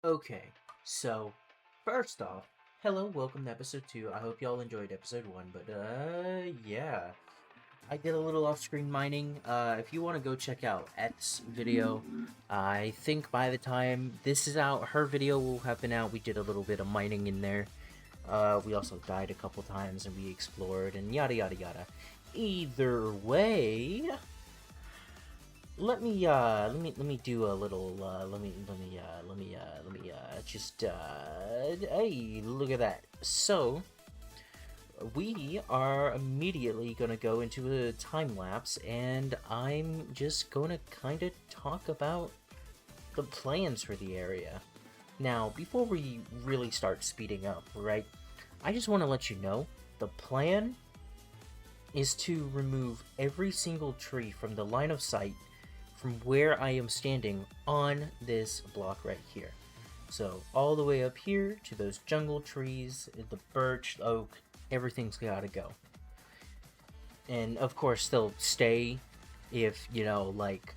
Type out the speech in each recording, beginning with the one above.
Okay, so first off, hello, welcome to episode 2. I hope y'all enjoyed episode 1, but yeah. I did a little off-screen mining. If you want to go check out X's video, I think by the time this is out, her video will have been out. We did a little bit of mining in there. We also died a couple times and we explored and yada yada yada. Either way, let me do a little just hey, look at that. So we are immediately gonna go into a time lapse, and I'm just gonna kind of talk about the plans for the area. Now, before we really start speeding up, right, I just want to let you know the plan is to remove every single tree from the line of sight from where I am standing on this block right here. So all the way up here to those jungle trees, the birch, the oak, everything's gotta go. And of course they'll stay if, if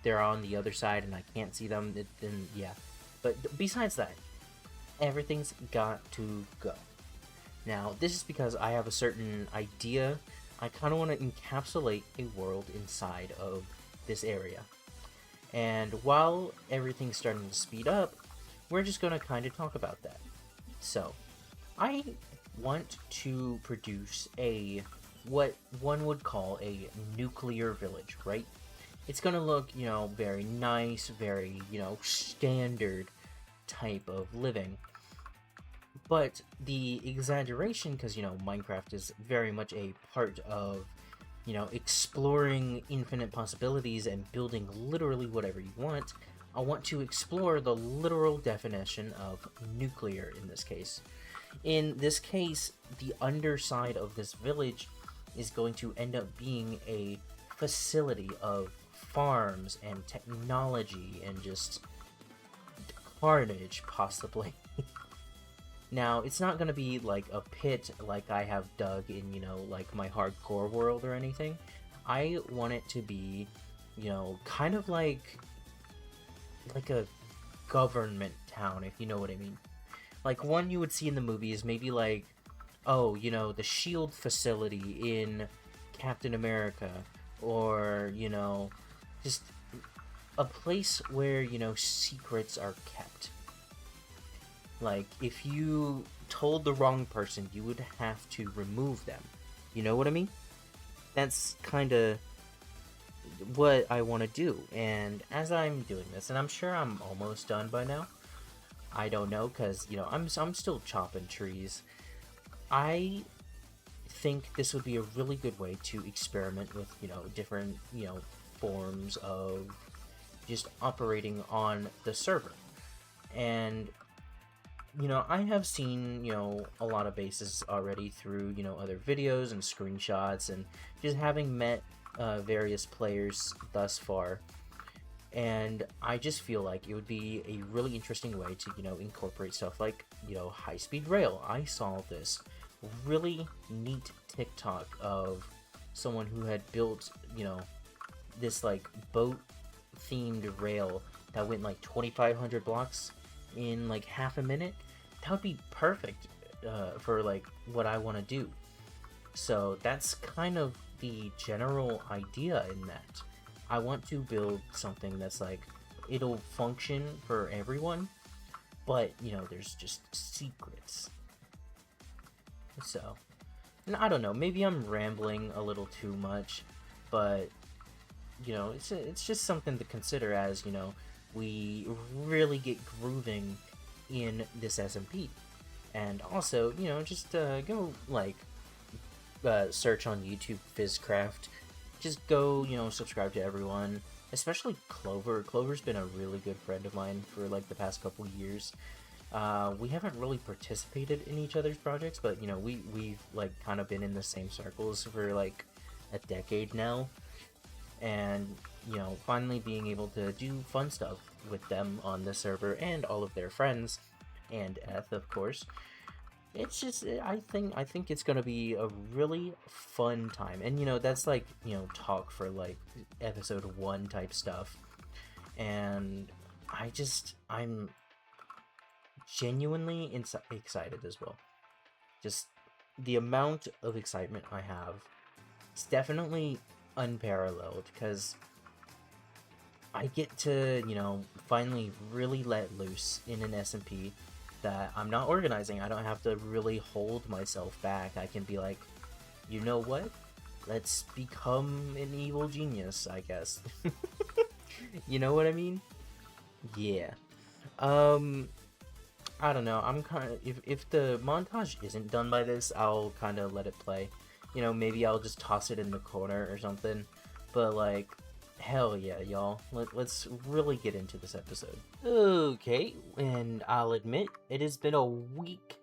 they're on the other side and I can't see them, then yeah. But besides that, everything's got to go. Now, this is because I have a certain idea. I kind of want to encapsulate a world inside of this area. And while everything's starting to speed up, we're just going to kind of talk about that. So, I want to produce what one would call a nuclear village, right? It's going to look, very nice, very, standard type of living. But the exaggeration, because, Minecraft is very much a part of, exploring infinite possibilities and building literally whatever you want, I want to explore the literal definition of nuclear in this case. In this case, the underside of this village is going to end up being a facility of farms and technology and just carnage, possibly. Now, it's not going to be like a pit like I have dug in, like my hardcore world or anything. I want it to be, kind of like a government town, if you know what I mean. Like one you would see in the movies, maybe like, oh, the shield facility in Captain America, or, just a place where, secrets are kept. Like, if you told the wrong person, you would have to remove them. You know what I mean? That's kind of what I want to do. And as I'm doing this, and I'm sure I'm almost done by now. I don't know, because, I'm still chopping trees. I think this would be a really good way to experiment with, different, forms of just operating on the server. And I have seen, a lot of bases already through, other videos and screenshots, and just having met various players thus far. And I just feel like it would be a really interesting way to, incorporate stuff like, high-speed rail. I saw this really neat TikTok of someone who had built, this, like, boat-themed rail that went, like, 2,500 blocks in, like, half a minute. That would be perfect for, like, what I want to do. So that's kind of the general idea in that. I want to build something that's, like, it'll function for everyone, but, there's just secrets. So, and I don't know, maybe I'm rambling a little too much, but, it's just something to consider as, we really get grooving in this SMP. And also, just go, like, search on YouTube Fizzcraft. Just go, subscribe to everyone, especially Clover. Clover's been a really good friend of mine for, like, the past couple years. We haven't really participated in each other's projects, but, we've, like, kind of been in the same circles for, like, a decade now. And, finally being able to do fun stuff with them on the server and all of their friends, and Eth, of course. It's just, I think it's gonna be a really fun time. And, that's like, talk for, like, episode 1 type stuff. And I'm genuinely excited as well. Just the amount of excitement I have is definitely unparalleled, because I get to, finally really let loose in an SMP that I'm not organizing. I don't have to really hold myself back. I can be like, you know what? Let's become an evil genius, I guess. You know what I mean? Yeah. Um, I don't know. I'm kind of, if the montage isn't done by this, I'll kind of let it play. Maybe I'll just toss it in the corner or something. But like, hell yeah, y'all. Let's really get into this episode. Okay, and I'll admit, it has been a week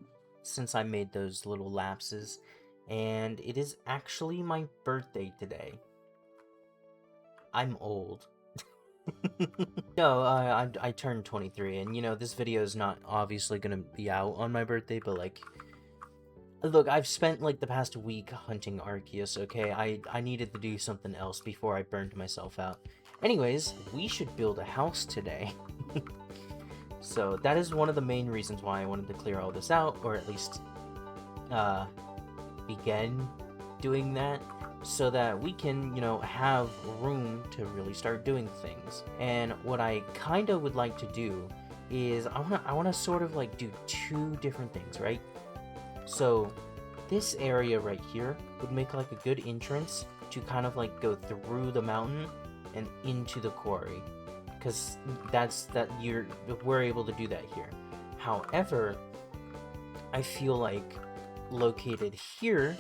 since I made those little lapses, and it is actually my birthday today. I'm old. No, I turned 23, and this video is not obviously gonna be out on my birthday, but like, look, I've spent like the past week hunting Arceus, okay? I needed to do something else before I burned myself out. Anyways, we should build a house today. So that is one of the main reasons why I wanted to clear all this out, or at least begin doing that, so that we can, have room to really start doing things. And what I kind of would like to do is I want to sort of like do two different things, right? So this area right here would make like a good entrance to kind of like go through the mountain and into the quarry, because we're able to do that here. However, I feel like located here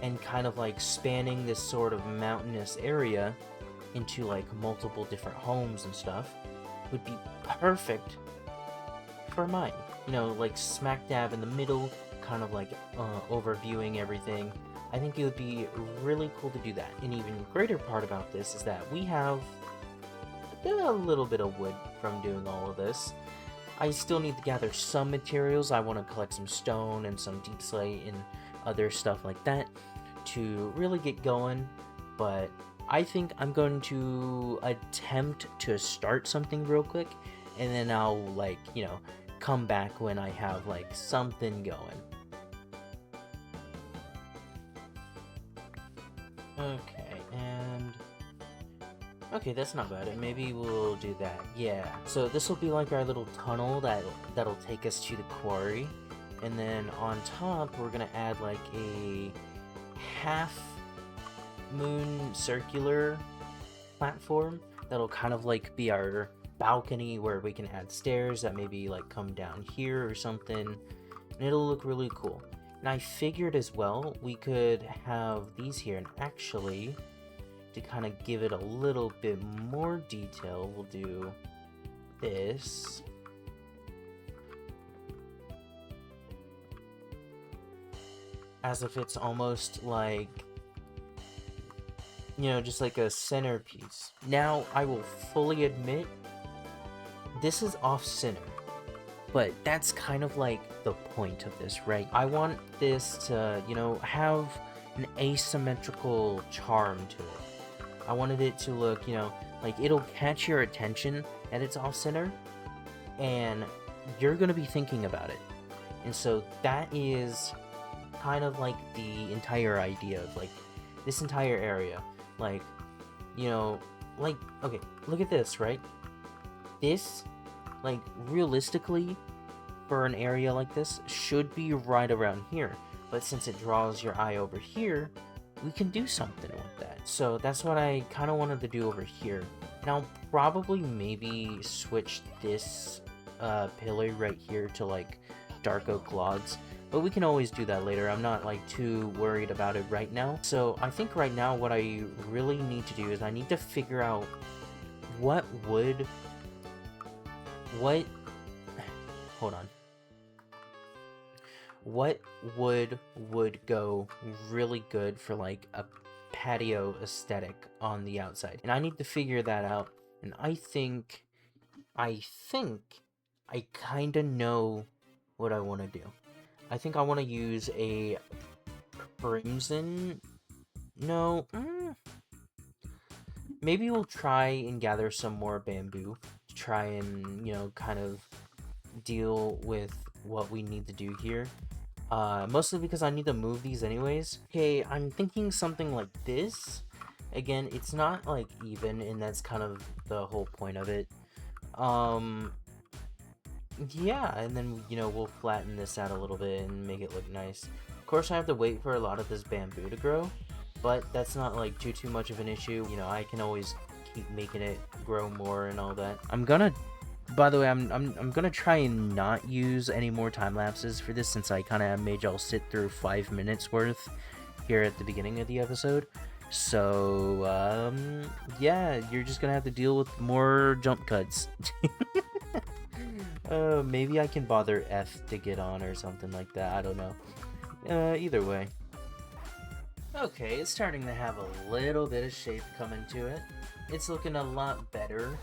and kind of like spanning this sort of mountainous area into like multiple different homes and stuff would be perfect for mine. Like smack dab in the middle, kind of like overviewing everything. I think it would be really cool to do that. An even greater part about this is that we have a little bit of wood from doing all of this. I still need to gather some materials. I want to collect some stone and some deep slate and other stuff like that to really get going, but I think I'm going to attempt to start something real quick, and then I'll like, come back when I have like something going. Okay, that's not bad. Maybe we'll do that. Yeah. So this will be like our little tunnel that'll take us to the quarry. And then on top, we're gonna add like a half moon circular platform that'll kind of like be our balcony, where we can add stairs that maybe like come down here or something. And it'll look really cool. And I figured as well, we could have these here, and actually, to kind of give it a little bit more detail, we'll do this. As if it's almost like, just like a centerpiece. Now, I will fully admit, this is off-center, but that's kind of like the point of this, right? I want this to, have an asymmetrical charm to it. I wanted it to look, like it'll catch your attention and it's off-center, and you're gonna be thinking about it. And so that is kind of like the entire idea of like this entire area. Like, like, okay, look at this, right? This, like, realistically, for an area like this, should be right around here. But since it draws your eye over here, we can do something with that. So that's what I kind of wanted to do over here. And I'll probably maybe switch this pillar right here to like dark oak logs, but we can always do that later. I'm not like too worried about it right now. So I think right now what I really need to do is I need to figure out what wood would go really good for like a patio aesthetic on the outside. And I need to figure that out. And I think I kind of know what I want to do. I think I want to use a crimson. No. Maybe we'll try and gather some more bamboo to try and, you know, kind of deal with what we need to do here. Mostly because I need to move these anyways. Okay, I'm thinking something like this. Again, it's not like even, and that's kind of the whole point of it. Yeah, and then, you know, we'll flatten this out a little bit and make it look nice. Of course, I have to wait for a lot of this bamboo to grow, but that's not like too much of an issue. You know, I can always keep making it grow more and all that. By the way, I'm gonna try and not use any more time lapses for this, since I kind of made y'all sit through 5 minutes worth here at the beginning of the episode. So yeah, you're just gonna have to deal with more jump cuts. Maybe I can bother F to get on or something like that. I don't know. Either way. Okay, it's starting to have a little bit of shape coming to it. It's looking a lot better.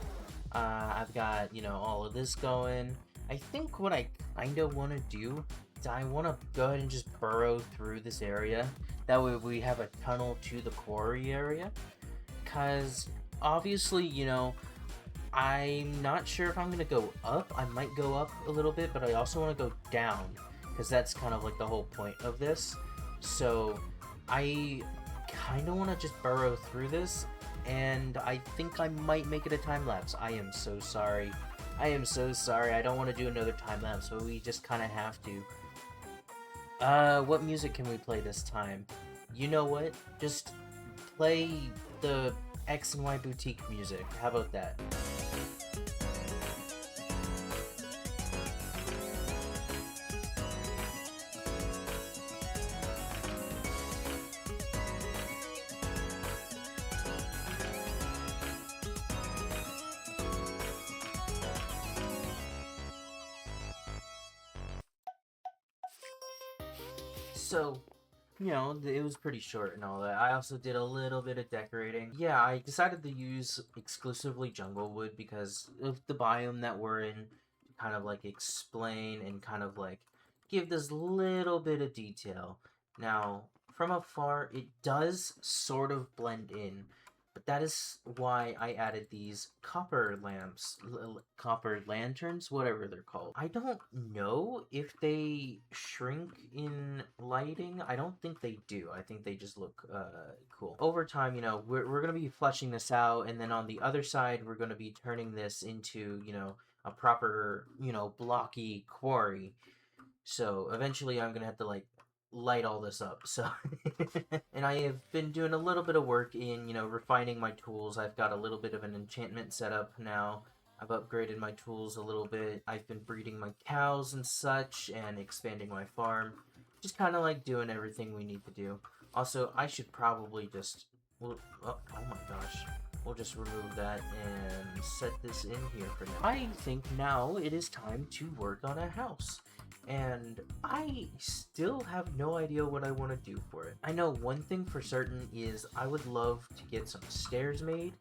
I've got, you know, all of this going. I think what I kind of want to do is I want to go ahead and just burrow through this area. That way we have a tunnel to the quarry area. Because, obviously, you know, I'm not sure if I'm going to go up. I might go up a little bit, but I also want to go down. Because that's kind of like the whole point of this. So, I kind of want to just burrow through this. And I think I might make it a time lapse. I am so sorry. I am so sorry. I don't want to do another time lapse, but we just kind of have to. What music can we play this time? You know what? Just play the X and Y Boutique music. How about that? So, you know, it was pretty short and all that. I also did a little bit of decorating. Yeah, I decided to use exclusively jungle wood because of the biome that we're in, to kind of like explain and kind of like give this little bit of detail. Now, from afar, it does sort of blend in, but that is why I added these copper lamps, copper lanterns, whatever they're called. I don't know if they shrink in lighting. I don't think they do. I think they just look cool. Over time, you know, we're going to be fleshing this out, and then on the other side, we're going to be turning this into, you know, a proper, you know, blocky quarry. So eventually I'm going to have to, like, light all this up. So and I have been doing a little bit of work in, you know, refining my tools. I've got a little bit of an enchantment setup now. I've upgraded my tools a little bit. I've been breeding my cows and such and expanding my farm. Just kind of like doing everything we need to do. Also, I should probably just oh my gosh. We'll just remove that and set this in here for now. I think now it is time to work on a house. And I still have no idea what I want to do for it. I know one thing for certain is I would love to get some stairs made,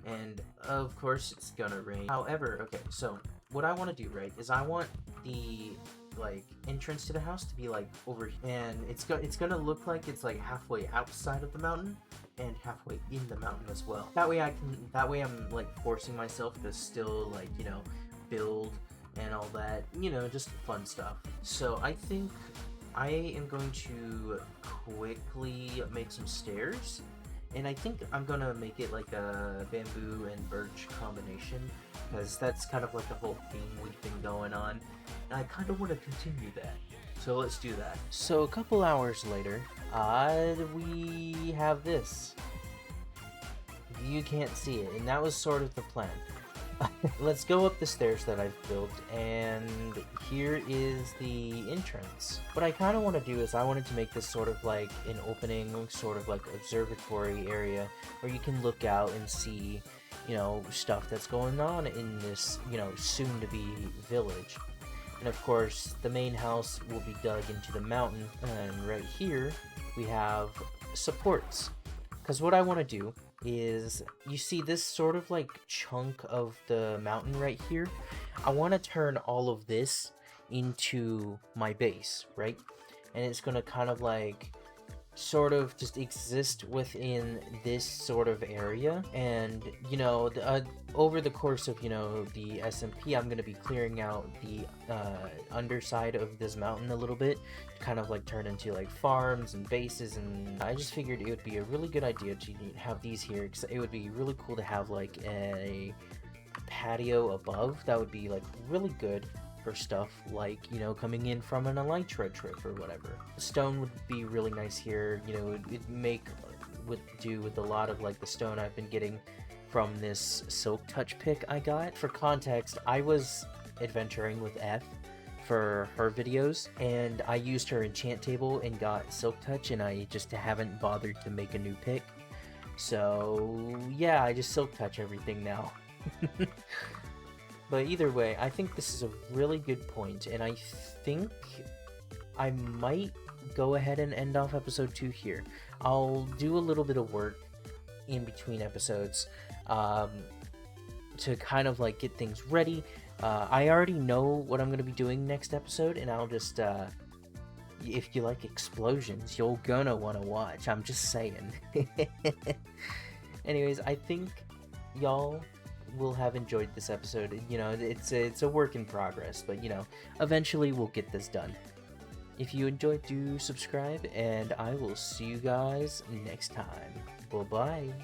and of course it's gonna rain. However, okay, so what I want to do, right, is I want the like entrance to the house to be like over here, and it's gonna look like it's like halfway outside of the mountain and halfway in the mountain as well. That way I'm like forcing myself to still, like, you know, build and all that, you know, just fun stuff. So I think I am going to quickly make some stairs, and I think I'm gonna make it like a bamboo and birch combination, because that's kind of like the whole theme we've been going on, and I kind of want to continue that. So let's do that. So a couple hours later, we have this. You can't see it, and that was sort of the plan. Let's go up the stairs that I've built, and here is the entrance. What I kind of want to do is I wanted to make this sort of like an opening, sort of like observatory area where you can look out and see, you know, stuff that's going on in this, you know, soon-to-be village. And of course, the main house will be dug into the mountain, and right here we have supports. Because what I want to do is, you see this sort of like chunk of the mountain right here? I want to turn all of this into my base, right? And it's going to kind of like sort of just exist within this sort of area. And over the course of the SMP, I'm going to be clearing out the underside of this mountain a little bit to kind of like turn into like farms and bases. And I just figured it would be a really good idea to have these here, because it would be really cool to have like a patio above. That would be like really good for stuff like coming in from an elytra trip or whatever. Stone would be really nice here. Would do with a lot of like the stone I've been getting from this Silk Touch pick I got. For context, I was adventuring with F for her videos, and I used her enchant table and got Silk Touch, and I just haven't bothered to make a new pick. So yeah, I just Silk Touch everything now. But either way, I think this is a really good point, and I think I might go ahead and end off episode 2 here. I'll do a little bit of work in between episodes to kind of like get things ready. I already know what I'm going to be doing next episode, and I'll just, if you like explosions, you're gonna want to watch. I'm just saying. Anyways, I think y'all will have enjoyed this episode. It's a work in progress, but eventually we'll get this done. If you enjoyed, do subscribe, and I will see you guys next time. Bye bye.